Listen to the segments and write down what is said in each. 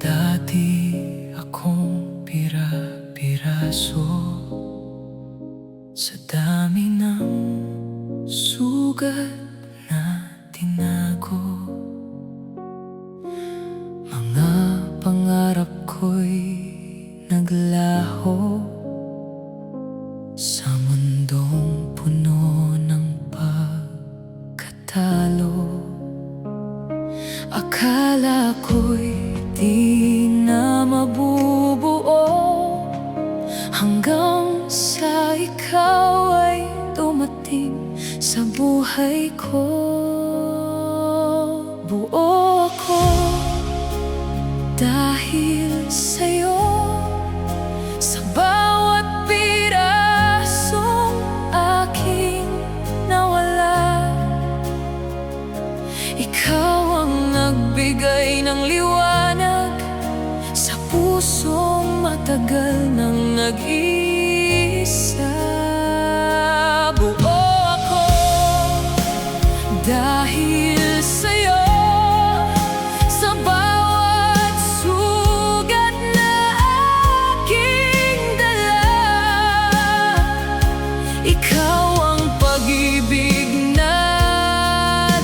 Dati akong pira-piraso sa dami ng sugat na tinago. Mga pangarap ko'y naglaho sa mundong puno ng pagkatalo. Akala ko'y di na mabubuo hanggang sa ikaw ay dumating sa buhay ko. Buo ako dahil sa'yo, sa bawat pirasong aking nawala. Ikaw ang nagbigay ng liwanag sa pusong matagal nang nag-iisa. Buo ako dahil sa'yo, sa bawat sugat na aking dala. Ikaw ang pag-ibig na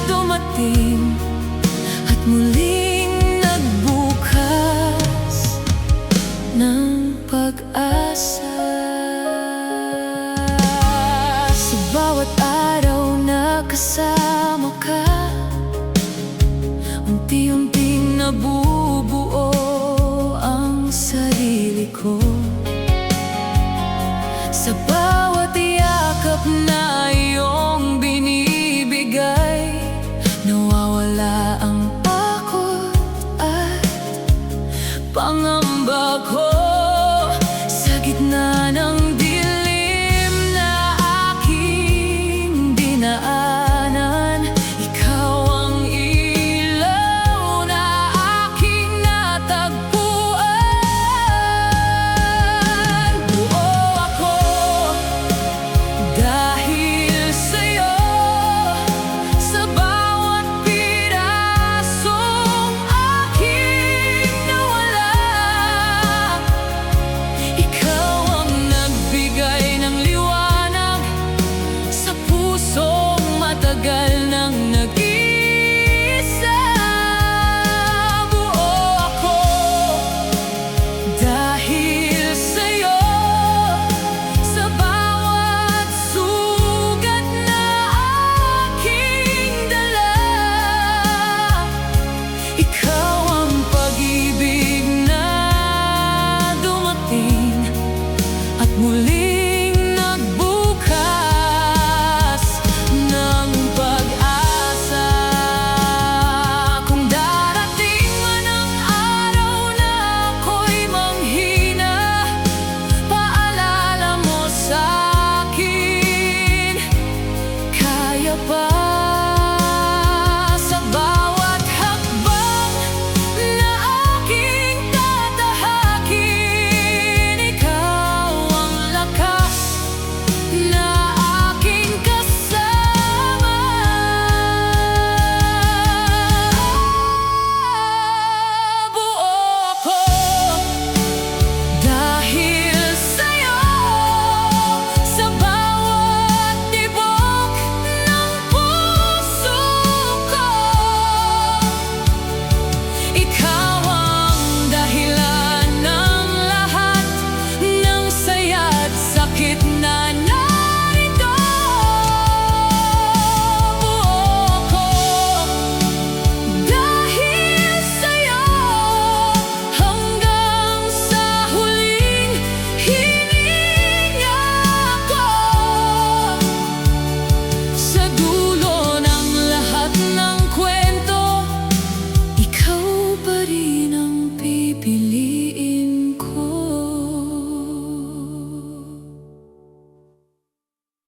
dumating at muling nagbukas ng pag-asa. Sa bawat araw na kasama ka, unti-unting nabubuo ang sarili ko. Sa bawat yakap na iyong binibigay, nawawala ang takot at pangamba ko. Sa gitna ng dilim na aking dinaanan, ikaw ang ilaw na aking natagpuan. Buo ako dahil sa'yo, sa bawat pirasong aking nawala. Ikaw ang nagbigay ng liwanag sa pusong matagal nang nag-iisa. Buo ako dahil sa'yo, sa bawat sugat na aking dala. Ikaw ang pag-ibig na dumating at muling nagbukas ng pag-asa. Kung darating man ang araw na ako'y manghina, paalala mo sa'kin, kaya pa. Sa bawat hakbang na aking tatahakin, ikaw ang lakas na aking kasama. Buo ako dahil sa'yo, sa bawat tibok ng puso ko. Ikaw ang dahilan ng lahat ng saya't sakit na narito. Buo ako dahil sa'yo, hanggang sa huling hininga ko. Sa